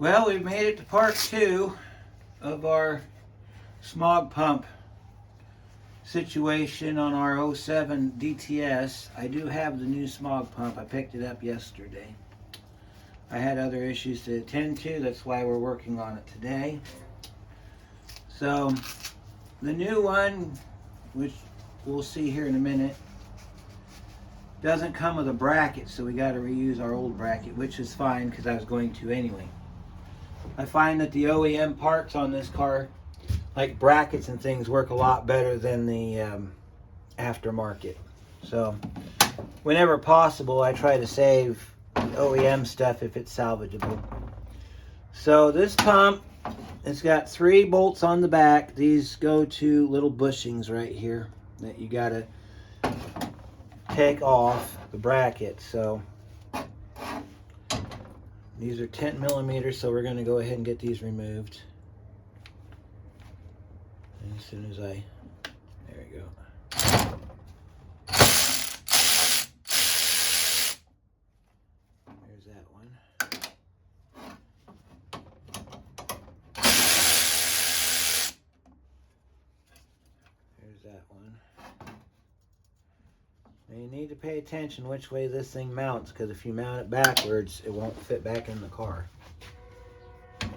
Well, we've made it to part 2 of our SMOG pump situation on our 07 DTS. I do have the new SMOG pump. I picked it up yesterday. I had other issues to attend to. That's why we're working on it today. So the new one, which we'll see here in a minute, doesn't come with a bracket, so we got to reuse our old bracket, which is fine because I was going to anyway. I find that the OEM parts on this car, like brackets and things, work a lot better than the aftermarket. So whenever possible, I try to save the OEM stuff if it's salvageable. So this pump, it's got 3 bolts on the back. These go to little bushings right here that you gotta take off the bracket. So these are 10 millimeters, so we're going to go ahead and get these removed. And as soon as there we go. There's that one. There's that one. Now you need to pay attention which way this thing mounts, because if you mount it backwards, it won't fit back in the car. There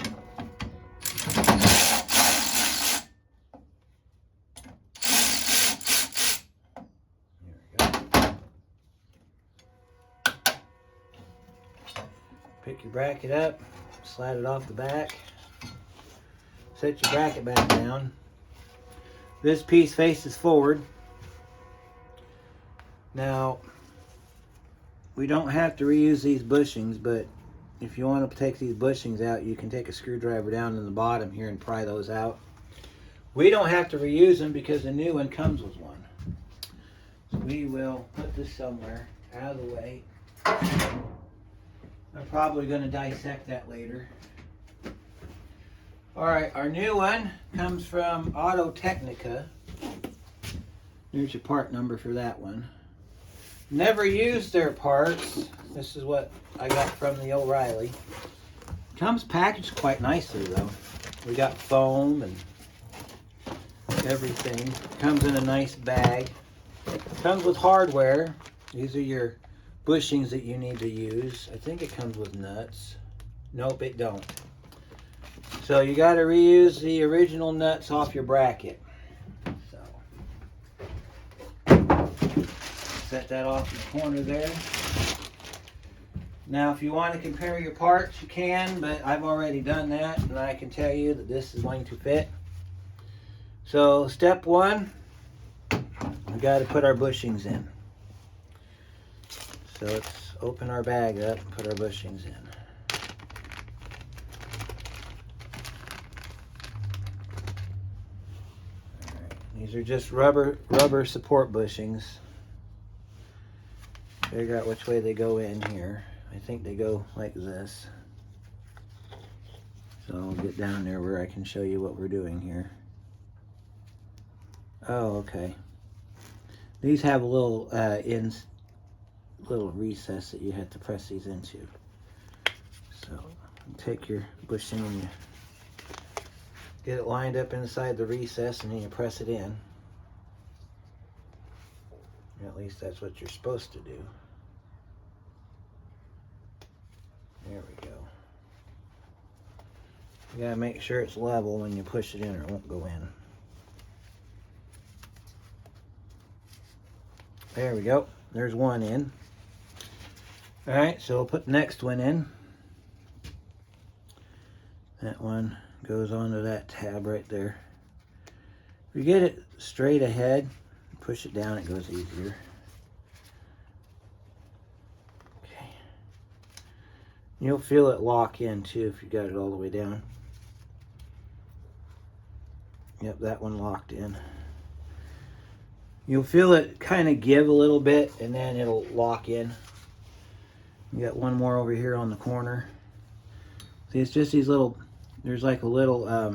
we go. Pick your bracket up, slide it off the back, set your bracket back down. This piece faces forward. Now, we don't have to reuse these bushings, but if you want to take these bushings out, you can take a screwdriver down in the bottom here and pry those out. We don't have to reuse them because the new one comes with one. So we will put this somewhere out of the way. I'm probably going to dissect that later. Alright, our new one comes from Auto Technica. Here's your part number for that one. Never used their parts. This is what I got from the O'Reilly. Comes packaged quite nicely though. We got foam and everything. Comes in a nice bag. Comes with hardware. These are your bushings that you need to use. I think it comes with nuts. Nope, it don't. So you got to reuse the original nuts off your bracket. Set that off in the corner there. Now if you want to compare your parts, you can, but I've already done that and I can tell you that this is going to fit. So step 1, we got to put our bushings in. So let's open our bag up and put our bushings in. Alright, these are just rubber support bushings. Figure out which way they go in here. I think they go like this. So I'll get down there where I can show you what we're doing here. Oh, okay. These have a little little recess that you have to press these into. So you take your bushing and you get it lined up inside the recess, and then you press it in. At least that's what you're supposed to do. There we go. You gotta make sure it's level when you push it in or it won't go in. There we go. There's one in. Alright, so we'll put the next one in. That one goes onto that tab right there. If you get it straight ahead, push it down, it goes easier. Okay. You'll feel it lock in too if you got it all the way down. Yep, that one locked in. You'll feel it kind of give a little bit and then it'll lock in. You got one more over here on the corner. See, it's just these little, there's like a little, let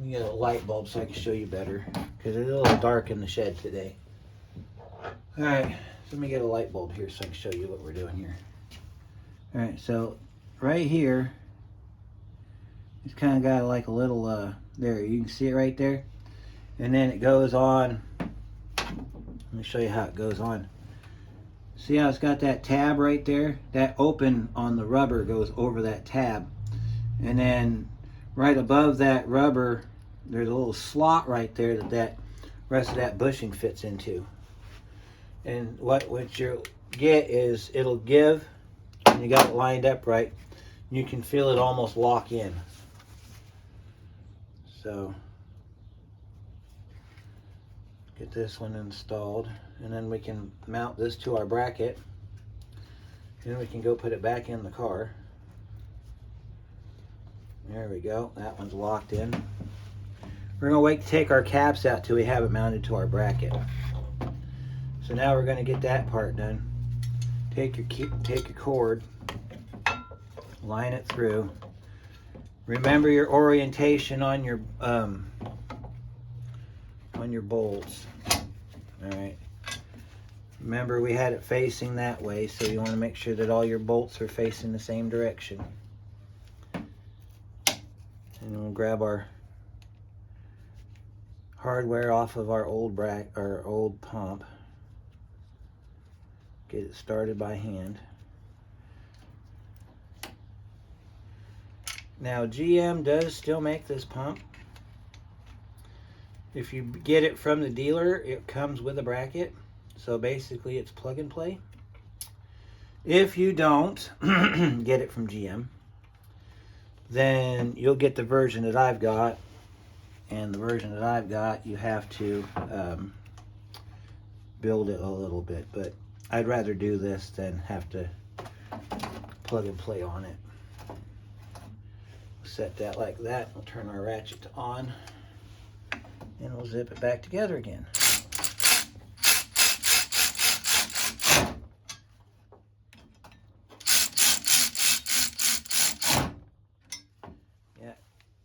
me get a light bulb so I can show you better, because it's a little dark in the shed today. Alright, so let me get a light bulb here so I can show you what we're doing here. Alright, so right here, it's kind of got like a little, there, you can see it right there. And then it goes on. Let me show you how it goes on. See how it's got that tab right there? That open on the rubber goes over that tab. And then right above that rubber, there's a little slot right there that rest of that bushing fits into. And what you'll get is it'll give, and you got it lined up right. You can feel it almost lock in. So get this one installed, and then we can mount this to our bracket. Then we can go put it back in the car. There we go, that one's locked in. We're gonna wait to take our caps out till we have it mounted to our bracket. So now we're gonna get that part done. Take your cord, line it through. Remember your orientation on your bolts. All right. Remember we had it facing that way, so you want to make sure that all your bolts are facing the same direction. And we'll grab our hardware off of our old pump. Get it started by hand. Now GM does still make this pump. If you get it from the dealer, it comes with a bracket. So basically it's plug and play. If you don't get it from GM, then you'll get the version that I've got. And the version that I've got, you have to build it a little bit. But I'd rather do this than have to plug and play on it. Set that like that. We'll turn our ratchet to on. And we'll zip it back together again. Yeah,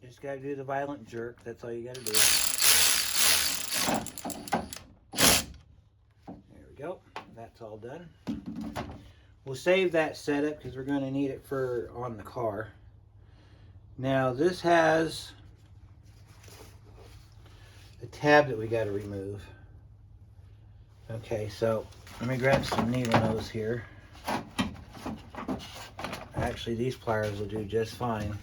just got to do the violent jerk. That's all you got to do. There we go. That's all done. We'll save that setup because we're going to need it for on the car. Now this has a tab that we got to remove. Okay, so let me grab some needle nose here. Actually, these pliers will do just fine.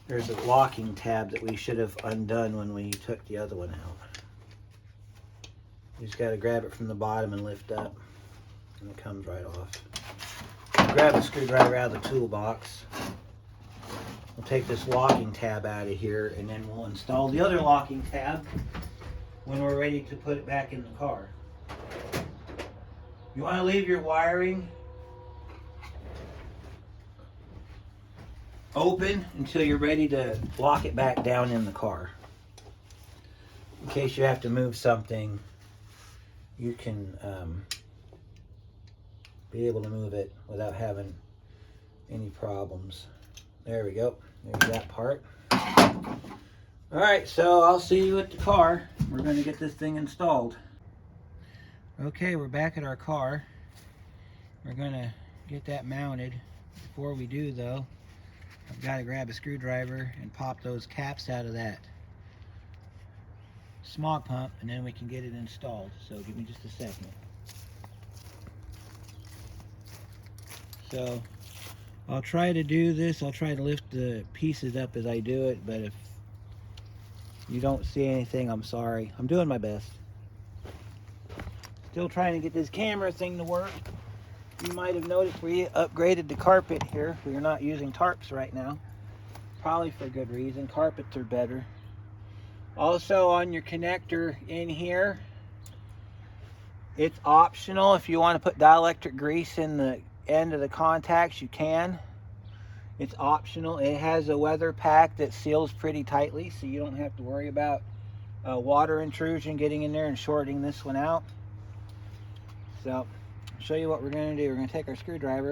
There's a locking tab that we should have undone when we took the other one out. You just got to grab it from the bottom and lift up, and it comes right off. Grab a screwdriver out of the toolbox. We'll take this locking tab out of here, and then we'll install the other locking tab when we're ready to put it back in the car. You want to leave your wiring open until you're ready to lock it back down in the car. In case you have to move something, you can be able to move it without having any problems. There we go. There's that part. Alright, so I'll see you at the car. We're going to get this thing installed. Okay, we're back at our car. We're going to get that mounted. Before we do, though, I've got to grab a screwdriver and pop those caps out of that SMOG pump, and then we can get it installed. So give me just a second. So I'll try to do this. I'll try to lift the pieces up as I do it, but if you don't see anything, I'm sorry. I'm doing my best. Still trying to get this camera thing to work. You might have noticed we upgraded the carpet here. We are not using tarps right now. Probably for good reason. Carpets are better. Also on your connector in here, it's optional. If you want to put dielectric grease in the end of the contacts, you can. It's optional. It has a weather pack that seals pretty tightly, so you don't have to worry about water intrusion getting in there and shorting this one out. So I'll show you what we're going to do. We're going to take our screwdriver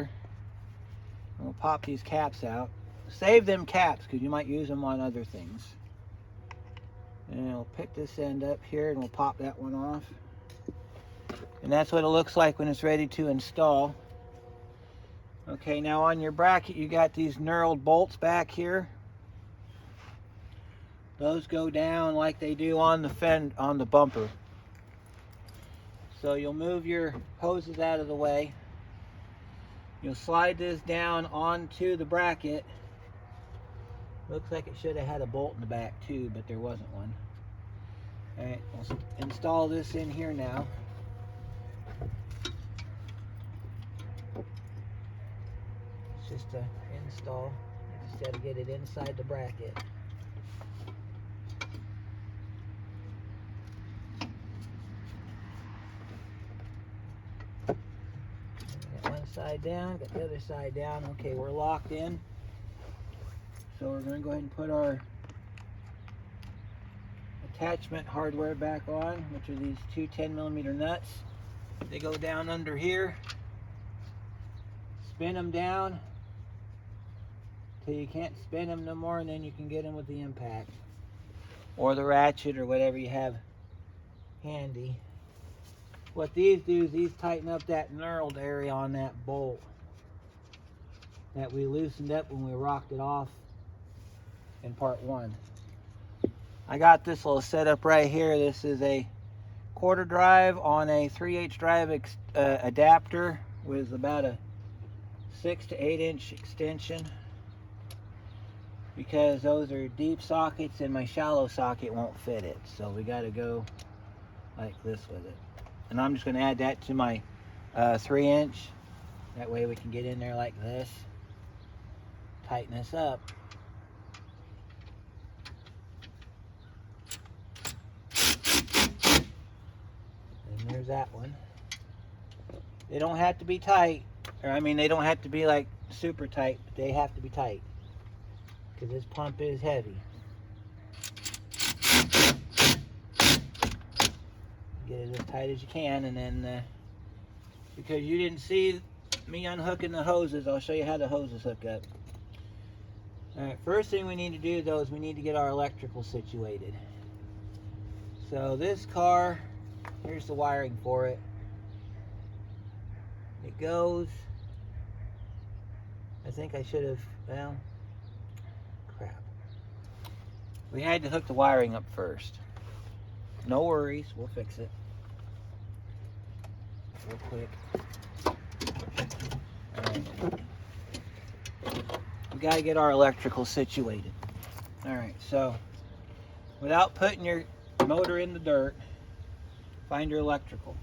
and we'll pop these caps out. Save them caps because you might use them on other things. And we'll pick this end up here and we'll pop that one off. And that's what it looks like when it's ready to install. Okay, now on your bracket you got these knurled bolts back here. Those go down like they do on the bumper. So you'll move your hoses out of the way. You'll slide this down onto the bracket. Looks like it should have had a bolt in the back too, but there wasn't one. Alright, we'll install this in here now. It's just an install. You just got to get it inside the bracket. Got one side down, got the other side down. Okay, we're locked in. So we're going to go ahead and put our attachment hardware back on, which are these two 10mm nuts. They go down under here. Spin them down till you can't spin them no more, and then you can get them with the impact or the ratchet or whatever you have handy. What these do is these tighten up that knurled area on that bolt that we loosened up when we rocked it off in part 1. I got this little setup right here. This is a quarter drive on a 3/8 drive adapter with about a 6 to 8 inch extension, because those are deep sockets and my shallow socket won't fit it. So we got to go like this with it. And I'm just going to add that to my 3-inch. That way we can get in there like this. Tighten this up. And there's that one. They don't have to be tight. Or I mean, they don't have to be like super tight, but they have to be tight. Because this pump is heavy. Get it as tight as you can, and then because you didn't see me unhooking the hoses, I'll show you how the hoses hook up. Alright, first thing we need to do though is we need to get our electrical situated. So this car, here's the wiring for it. It goes, I think I should have, well, crap. We had to hook the wiring up first. No worries, we'll fix it real quick. Alright. We gotta get our electrical situated. Alright, so without putting your motor in the dirt, find your electrical.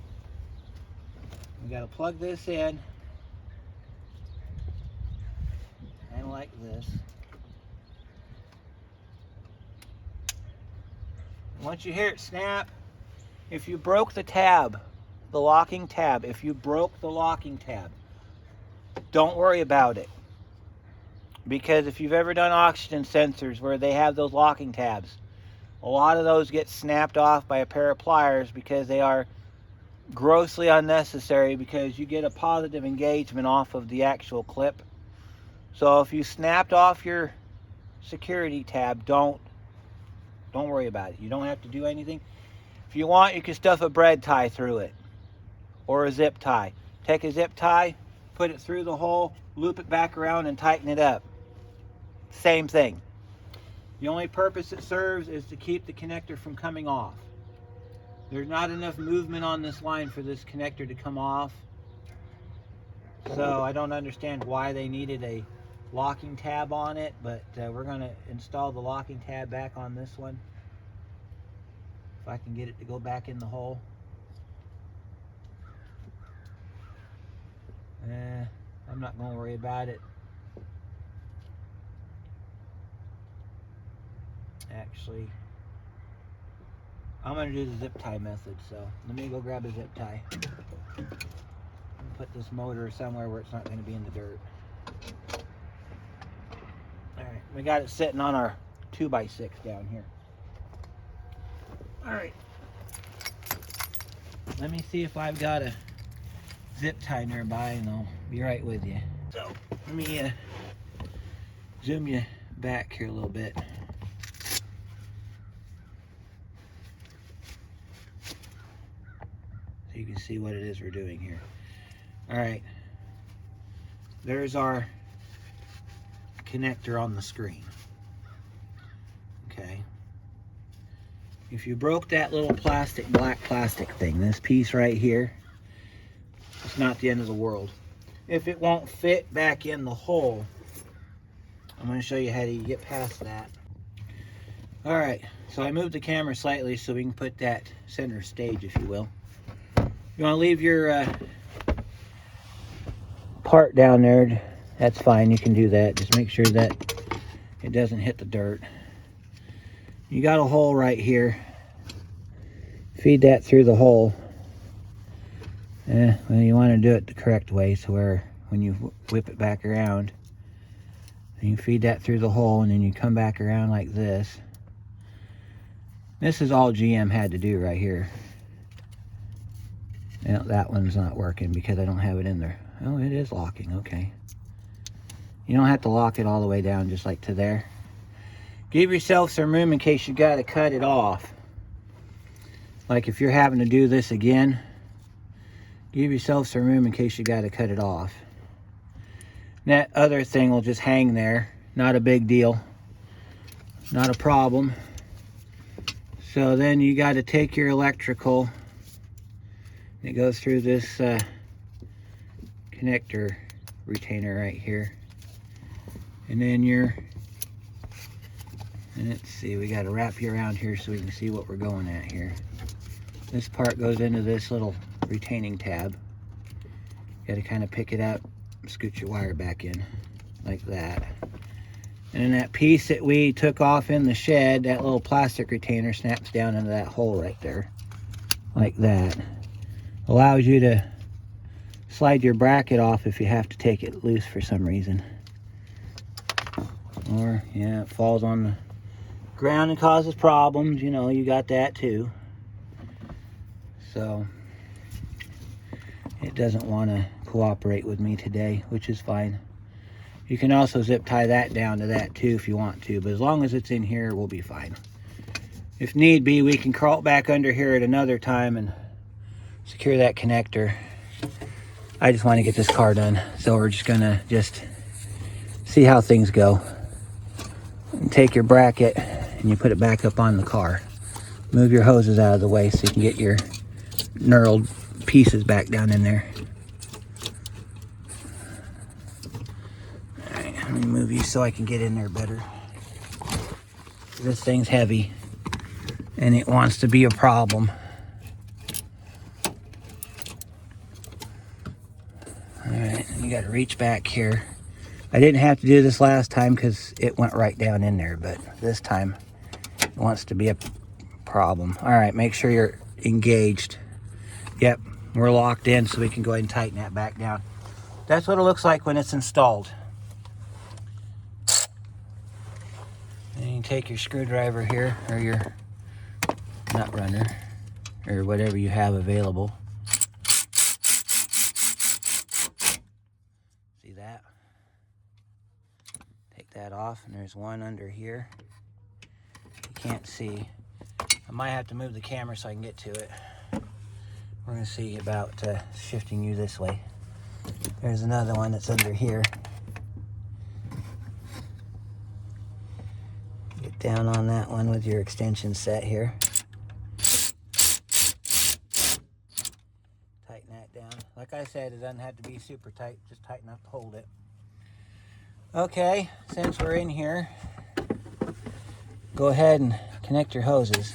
We gotta plug this in, and like this. Once you hear it snap, if you broke the tab, the locking tab, if you broke the locking tab, don't worry about it. Because if you've ever done oxygen sensors where they have those locking tabs, a lot of those get snapped off by a pair of pliers because they are grossly unnecessary, because you get a positive engagement off of the actual clip. So if you snapped off your security tab, don't worry about it. You don't have to do anything. If you want, you can stuff a bread tie through it or a zip tie. Take a zip tie, put it through the hole, loop it back around and tighten it up. Same thing. The only purpose it serves is to keep the connector from coming off. There's not enough movement on this line for this connector to come off. So I don't understand why they needed a locking tab on it, but we're going to install the locking tab back on this one. If I can get it to go back in the hole. I'm not going to worry about it. Actually, I'm going to do the zip tie method, so let me go grab a zip tie. Put this motor somewhere where it's not going to be in the dirt. Alright, we got it sitting on our 2x6 down here. Alright, let me see if I've got a zip tie nearby, and I'll be right with you. So let me zoom you back here a little bit. So you can see what it is we're doing here. Alright, there's our connector on the screen. Okay. If you broke that little black plastic thing, this piece right here, it's not the end of the world. If it won't fit back in the hole, I'm going to show you how to get past that. Alright, so I moved the camera slightly so we can put that center stage, if you will. You want to leave your part down there, that's fine, you can do that. Just make sure that it doesn't hit the dirt. You got a hole right here. Feed that through the hole. Well, you want to do it the correct way, so where when you whip it back around, you feed that through the hole, and then you come back around like this. This is all GM had to do right here. Now, that one's not working because I don't have it in there. Oh, it is locking, okay. You don't have to lock it all the way down just like to there. Give yourself some room in case you got to cut it off. Like if you're having to do this again, give yourself some room in case you got to cut it off. That other thing will just hang there. Not a big deal. Not a problem. So then you got to take your electrical. It goes through this connector retainer right here. And then let's see, we got to wrap you around here so we can see what we're going at here. This part goes into this little retaining tab. You got to kind of pick it up, scoot your wire back in like that. And then that piece that we took off in the shed, that little plastic retainer snaps down into that hole right there, like that. Allows you to slide your bracket off if you have to take it loose for some reason. Or, yeah, it falls on the ground and causes problems, you know, you got that too. So, it doesn't want to cooperate with me today, which is fine. You can also zip tie that down to that too if you want to, but as long as it's in here, we'll be fine. If need be, we can crawl back under here at another time and secure that connector. I just want to get this car done, so we're just gonna see how things go. And take your bracket and you put it back up on the car. Move your hoses out of the way so you can get your knurled pieces back down in there. Alright, let me move you so I can get in there better. This thing's heavy and it wants to be a problem. Alright, you got to reach back here. I didn't have to do this last time because it went right down in there, but this time it wants to be a problem. Alright, make sure you're engaged. Yep, we're locked in, so we can go ahead and tighten that back down. That's what it looks like when it's installed. And you can take your screwdriver here, or your nut runner, or whatever you have available. See that? Take that off, and there's one under here. You can't see. I might have to move the camera so I can get to it. We're going to see about shifting you this way. There's another one that's under here. Get down on that one with your extension set here. Tighten that down. Like I said, it doesn't have to be super tight, just tight enough to hold it. Okay, since we're in here, go ahead and connect your hoses.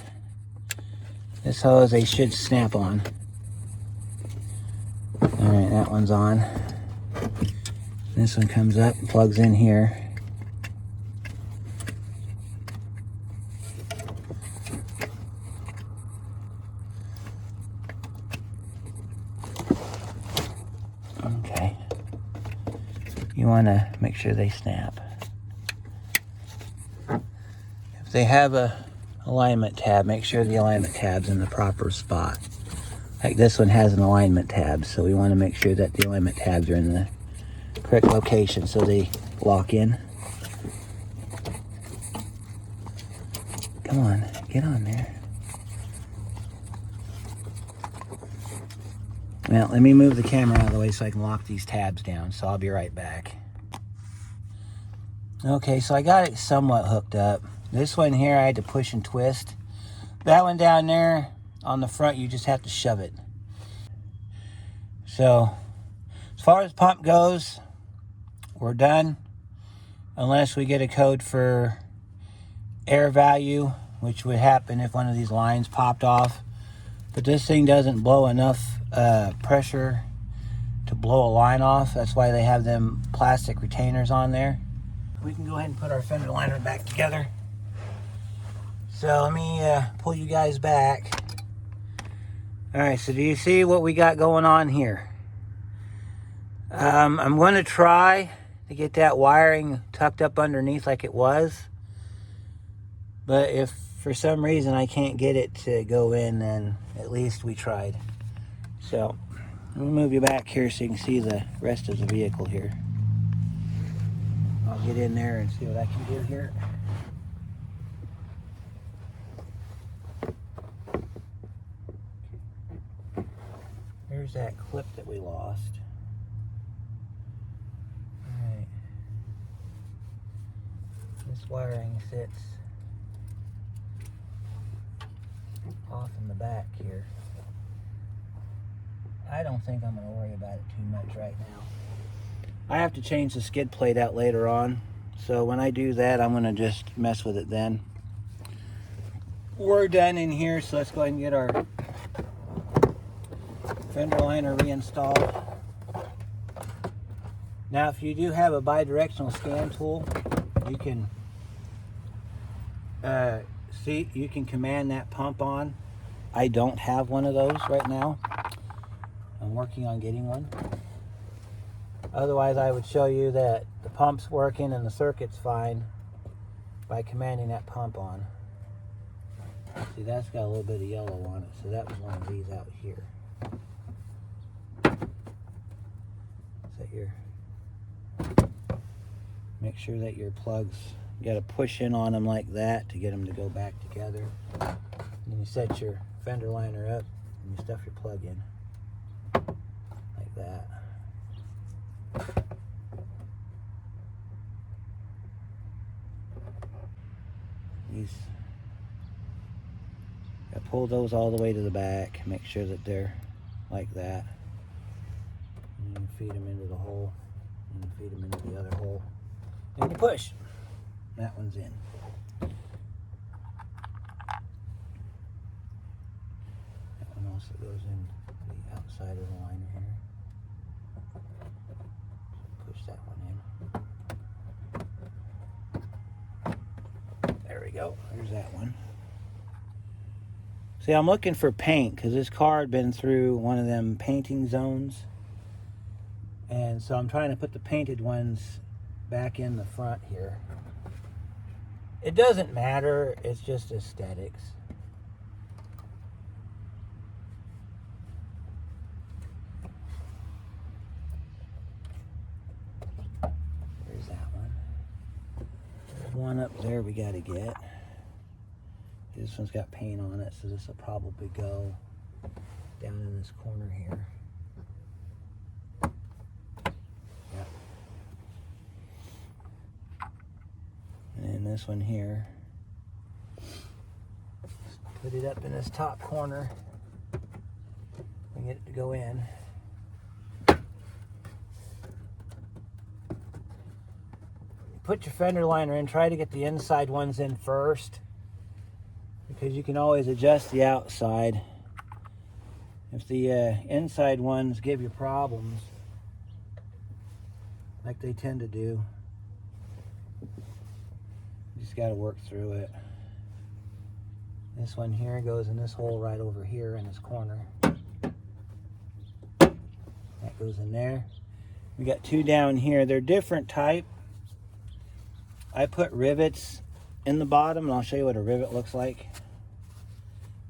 This hose, they should snap on. Alright, that one's on. This one comes up and plugs in here. Okay. You want to make sure they snap. If they have a alignment tab, make sure the alignment tab's in the proper spot. Like this one has an alignment tab, so we want to make sure that the alignment tabs are in the correct location so they lock in. Come on, get on there. Well, let me move the camera out of the way so I can lock these tabs down. So I'll be right back. Okay, so I got it somewhat hooked up. This one here I had to push and twist. That one down there on the front, you just have to shove it. So as far as pump goes, we're done. Unless we get a code for air value, which would happen if one of these lines popped off. But this thing doesn't blow enough pressure to blow a line off. That's why they have them plastic retainers on there. We can go ahead and put our fender liner back together. So let me pull you guys back. All right, so do you see what we got going on here? I'm going to try to get that wiring tucked up underneath like it was. But if for some reason I can't get it to go in, then at least we tried. So let me move you back here so you can see the rest of the vehicle here. I'll get in there and see what I can do here. Here's that clip that we lost. Alright. This wiring sits off in the back here. I don't think I'm going to worry about it too much right now. I have to change the skid plate out later on, so when I do that, I'm going to just mess with it then. We're done in here, so let's go ahead and get our fender liner reinstalled. Now, if you do have a bidirectional scan tool, you can see, you can command that pump on. I don't have one of those right now. I'm working on getting one. Otherwise, I would show you that the pump's working and the circuit's fine by commanding that pump on. See, that's got a little bit of yellow on it, so that was one of these out here. Set your, make sure that your plugs, you got to push in on them like that to get them to go back together. And then you set your fender liner up and you stuff your plug in like that. I pull those all the way to the back, make sure that they're like that. And you feed them into the hole, and you feed them into the other hole, and you push. That one's in. That one also goes in the outside of the liner here. Push that one in. There we go. There's that one. See, I'm looking for paint because this car had been through one of them painting zones. And so I'm trying to put the painted ones back in the front here. It doesn't matter, it's just aesthetics. There's that one. There's one up there we got to get. This one's got paint on it, so this will probably go down in this corner here. Yep. And then this one here. Put it up in this top corner and get it to go in. Put your fender liner in, try to get the inside ones in first, because you can always adjust the outside. If the inside ones give you problems, like they tend to do, you just got to work through it. This one here goes in this hole right over here in this corner. That goes in there. We got two down here. They're different type. I put rivets in the bottom, and I'll show you what a rivet looks like.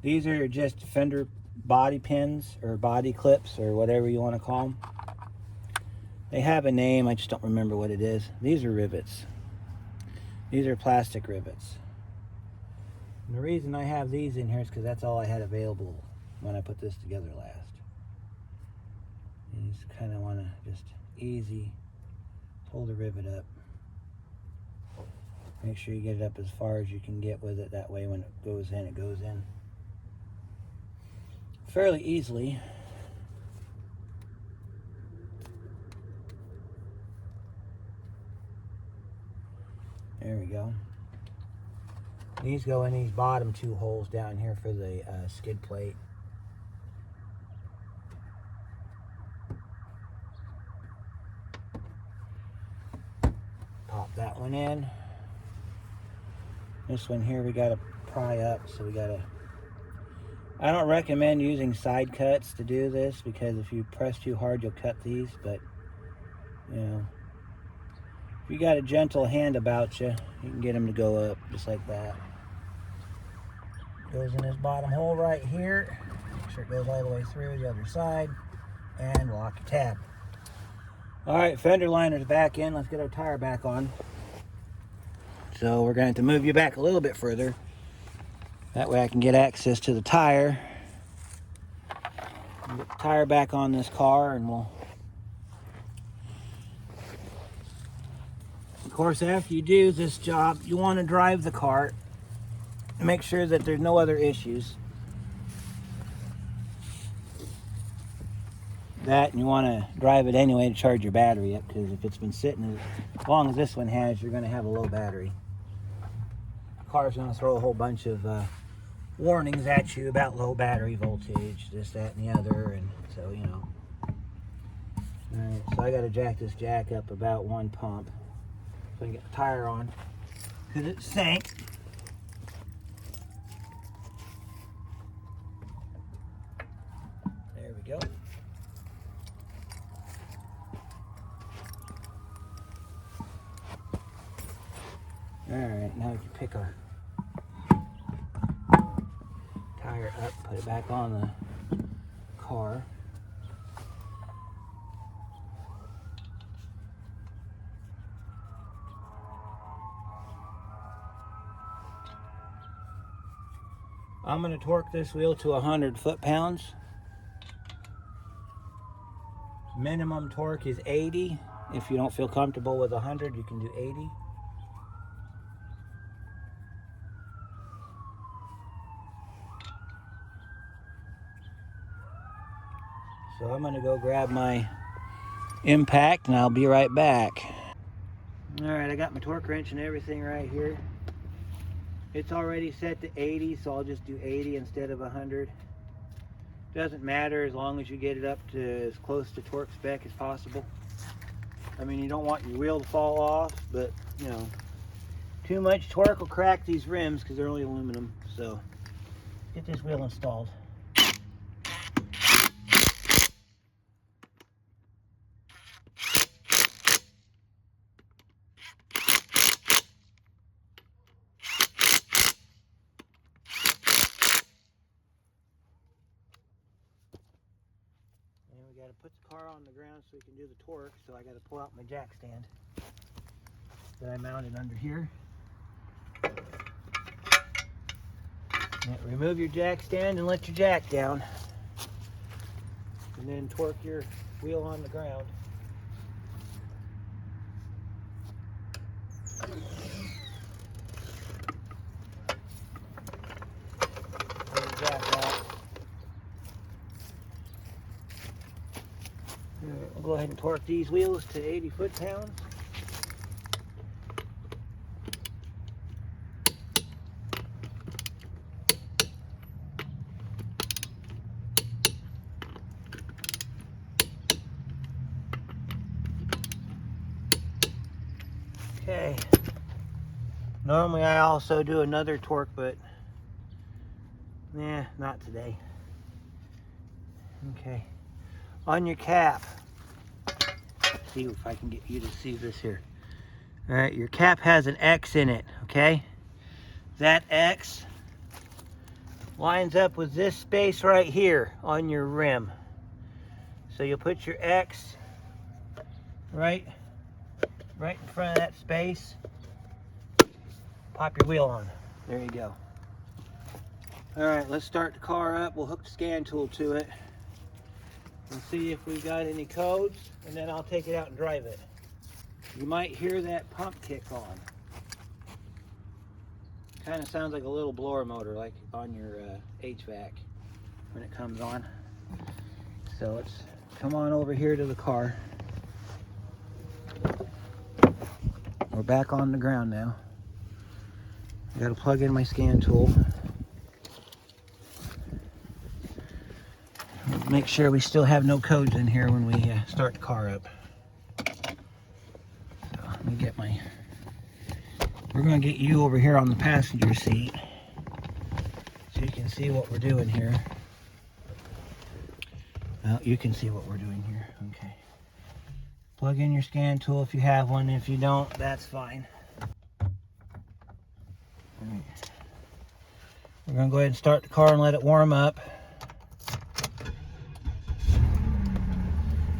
These are just fender body pins or body clips or whatever you want to call them. They have a name, I just don't remember what it is. These are rivets. These are plastic rivets. And the reason I have these in here is because that's all I had available when I put this together last. You just kind of want to just easy pull the rivet up. Make sure you get it up as far as you can get with it. That way when it goes in fairly easily. There we go. These go in these bottom two holes down here for the skid plate. Pop that one in. This one here we gotta pry up, so we gotta... I don't recommend using side cuts to do this, because if you press too hard you'll cut these, but you know, if you got a gentle hand about you, you can get them to go up just like that. Goes in this bottom hole right here. Make sure it goes all the way through the other side, and lock your tab. All right, fender liner's back in. Let's get our tire back on. So we're going to have to move you back a little bit further. That way I can get access to the tire. Get the tire back on this car, and we'll... Of course, after you do this job, you want to drive the cart. Make sure that there's no other issues. That, and you want to drive it anyway to charge your battery up, because if it's been sitting as long as this one has, you're going to have a low battery. The car's going to throw a whole bunch of warnings at you about low battery voltage, this, that, and the other, and so, you know. Alright, so I got to jack this jack up about one pump so I can get the tire on, because it sank. There we go. Alright, now you can pick our tire up, put it back on the car. I'm going to torque this wheel to 100 foot-pounds. Minimum torque is 80. If you don't feel comfortable with 100, you can do 80. So I'm going to go grab my impact, and I'll be right back. Alright, I got my torque wrench and everything right here. It's already set to 80, so I'll just do 80 instead of 100. Doesn't matter as long as you get it up to as close to torque spec as possible. I mean, you don't want your wheel to fall off, but you know, too much torque will crack these rims because they're only aluminum. So get this wheel installed. We got to put the car on the ground so we can do the torque, so I got to pull out my jack stand that I mounted under here. Now, remove your jack stand and let your jack down, and then torque your wheel on the ground. Pull the jack out. We'll go ahead and torque these wheels to 80 foot-pounds. Okay. Normally I also do another torque, but nah, not today. Okay. On your cap, see if I can get you to see this here. All right, your cap has an X in it, okay? That X lines up with this space right here on your rim. So you'll put your X right in front of that space. Pop your wheel on. There you go. All right, let's start the car up. We'll hook the scan tool to it. and see if we've got any codes, and then I'll take it out and drive it. You might hear that pump kick on. Kind of sounds like a little blower motor, like on your HVAC when it comes on. So let's come on over here to the car. We're back on the ground now. I got to plug in my scan tool. Make sure we still have no codes in here when we start the car up. So let me get my... We're going to get you over here on the passenger seat so you can see what we're doing here. Well, you can see what we're doing here. Okay. Plug in your scan tool if you have one. If you don't, that's fine. All right. We're going to go ahead and start the car and let it warm up.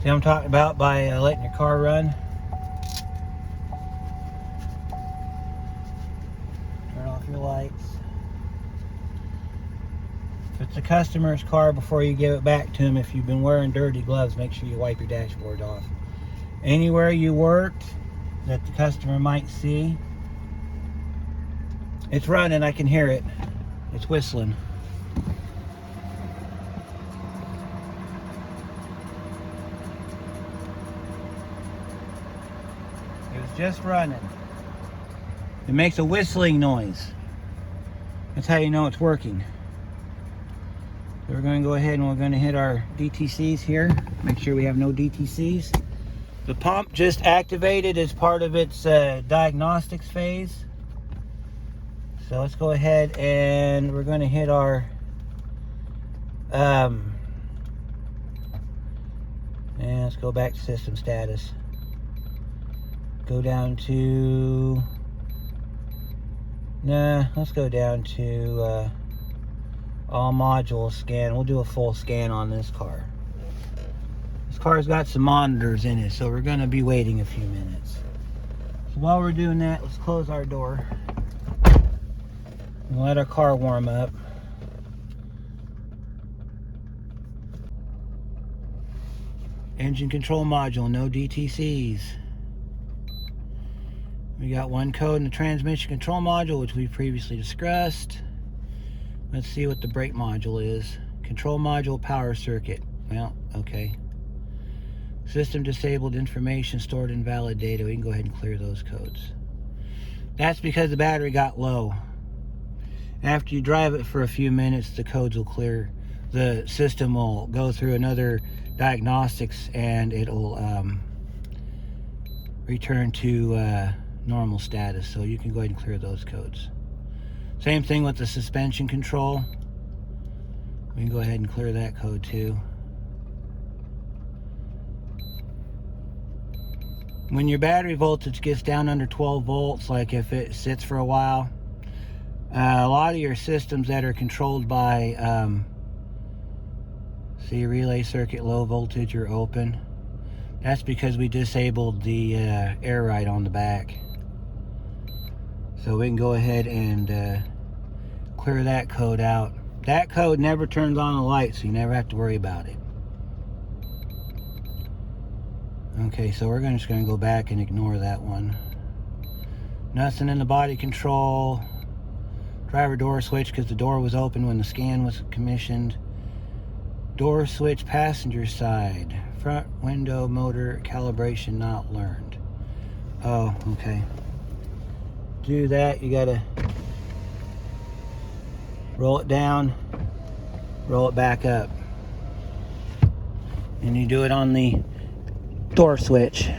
See what I'm talking about by letting your car run? Turn off your lights. If it's a customer's car, before you give it back to them, if you've been wearing dirty gloves, make sure you wipe your dashboard off. Anywhere you worked that the customer might see, it's running, I can hear it. It's whistling. It was just running. It makes a whistling noise. That's how you know it's working. So we're going to go ahead and we're going to hit our DTCs here. Make sure we have no DTCs. The pump just activated as part of its diagnostics phase. So let's go ahead and we're going to hit our and let's go back to system status. Go down to let's go down to all modules scan. We'll do a full scan on this car. This car's got some monitors in it, so we're going to be waiting a few minutes. So while we're doing that, let's close our door and let our car warm up. Engine control module, no DTCs. We got one code in the transmission control module, which we previously discussed. Let's see what the brake module is. Control module, power circuit. Well, okay. System disabled, information stored in valid data. We can go ahead and clear those codes. That's because the battery got low. After you drive it for a few minutes, the codes will clear. The system will go through another diagnostics and it'll return to normal status. So you can go ahead and clear those codes. Same thing with the suspension control. We can go ahead and clear that code too. When your battery voltage gets down under 12 volts, like if it sits for a while, a lot of your systems that are controlled by see, relay circuit low voltage or open, that's because we disabled the air ride on the back. So we can go ahead and clear that code out. That code never turns on the light, so you never have to worry about it. Okay, so we're just going to go back and ignore that one. Nothing in the body control. Driver door switch because the door was open when the scan was commissioned. Door switch passenger side. Front window motor calibration not learned. Oh, okay. Do that, you gotta roll it down, roll it back up. And you do it on the door switch.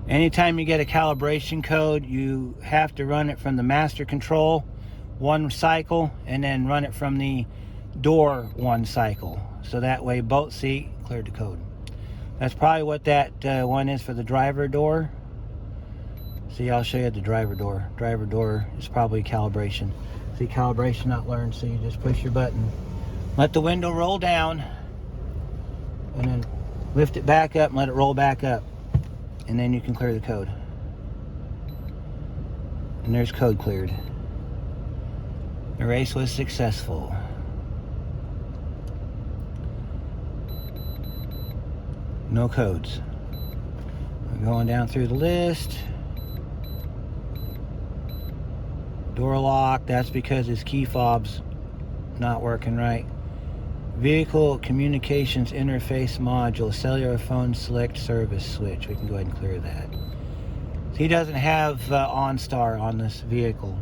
Anytime you get a calibration code, you have to run it from the master control one cycle and then run it from the door one cycle. So that way both see cleared the code. That's probably what that one is for the driver door. See, I'll show you the driver door. Driver door is probably calibration. See, calibration not learned, so you just push your button. Let the window roll down and then lift it back up and let it roll back up. And then you can clear the code. And there's code cleared. The race was successful. No codes. We're going down through the list. Door lock, that's because his key fob's not working right. Vehicle communications interface module, cellular phone select service switch. We can go ahead and clear that. He doesn't have OnStar on this vehicle.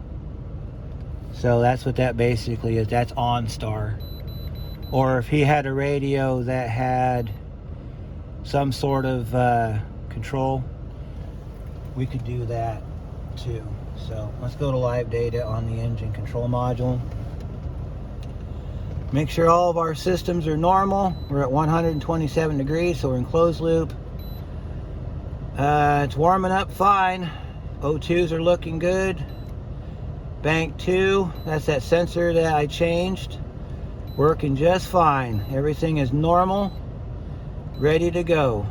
So that's what that basically is. That's OnStar. Or if he had a radio that had some sort of control, we could do that too. So let's go to live data on the engine control module. Make sure all of our systems are normal. We're at 127 degrees, so we're in closed loop. It's warming up fine. O2s are looking good. Bank 2, that's that sensor that I changed. Working just fine. Everything is normal, ready to go.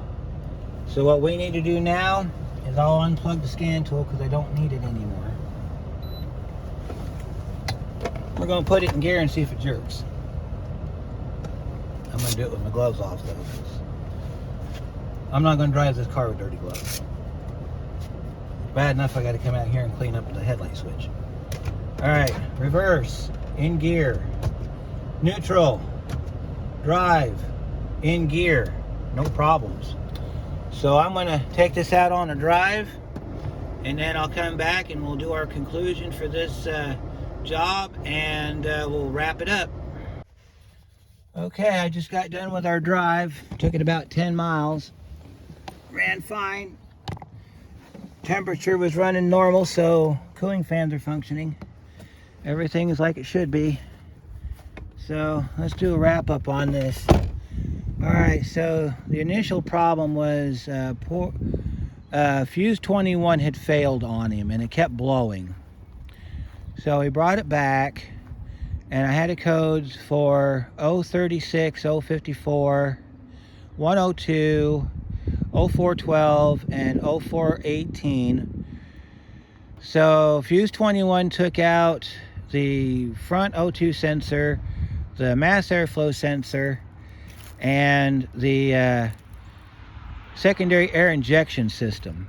So what we need to do now is I'll unplug the scan tool because I don't need it anymore. We're going to put it in gear and see if it jerks. I'm going to do it with my gloves off though. I'm not going to drive this car with dirty gloves. Bad enough I got to come out here and clean up the headlight switch. Alright, reverse, in gear, neutral, drive, in gear, no problems. So I'm going to take this out on a drive, and then I'll come back and we'll do our conclusion for this job, and we'll wrap it up. Okay, I just got done with our drive. Took it about 10 miles. Ran fine. Temperature was running normal, so cooling fans are functioning. Everything is like it should be. So let's do a wrap up on this. Alright, so the initial problem was fuse 21 had failed on him and it kept blowing. So we brought it back, and I had the codes for 036, 054, 102, 0412, and 0418. So fuse 21 took out the front O2 sensor, the mass airflow sensor, and the secondary air injection system.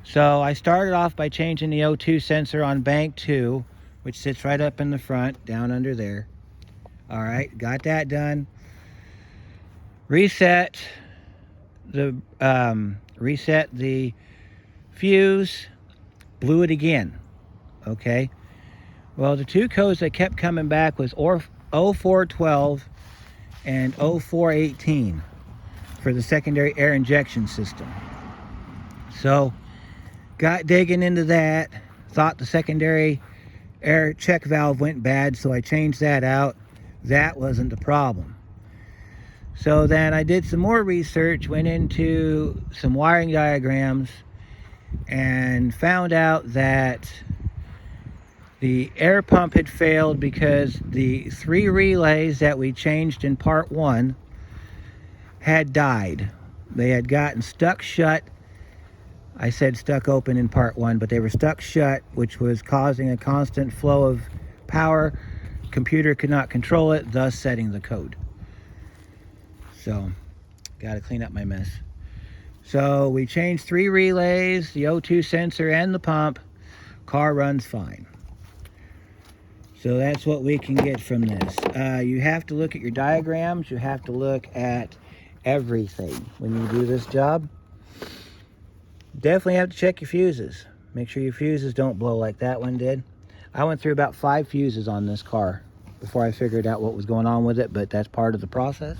So I started off by changing the O2 sensor on bank 2, which sits right up in the front, down under there. All right, got that done. Reset the fuse, blew it again. Okay. Well, the two codes that kept coming back was 0412 and 0418 for the secondary air injection system. So got digging into that, thought the secondary air check valve went bad, so I changed that out. That wasn't the problem. So then I did some more research, went into some wiring diagrams, and found out that the air pump had failed because the 3 relays that we changed in part 1 had died. They had gotten stuck shut. I said stuck open in part 1, but they were stuck shut, which was causing a constant flow of power. Computer could not control it, thus setting the code. So, got to clean up my mess. So we changed 3 relays, the O2 sensor and the pump. Car runs fine. So that's what we can get from this. You have to look at your diagrams. You have to look at everything when you do this job. Definitely have to check your fuses. Make sure your fuses don't blow like that one did. I went through about 5 fuses on this car before I figured out what was going on with it, but that's part of the process.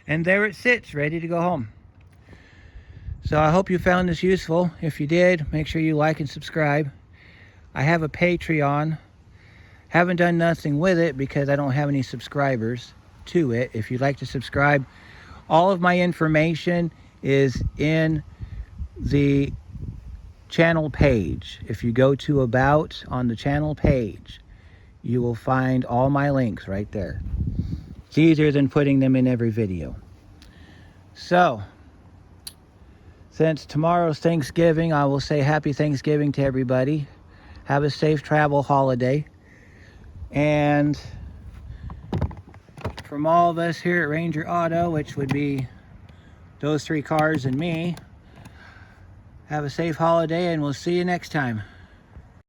And there it sits, ready to go home. So I hope you found this useful. If you did, make sure you like and subscribe. I have a Patreon. Haven't done nothing with it because I don't have any subscribers to it. If you'd like to subscribe, all of my information is in the channel page. If you go to About on the channel page, you will find all my links right there. It's easier than putting them in every video. So, since tomorrow's Thanksgiving, I will say happy Thanksgiving to everybody. Have a safe travel holiday. And from all of us here at Ranger Auto, which would be those 3 cars and me, have a safe holiday, and we'll see you next time.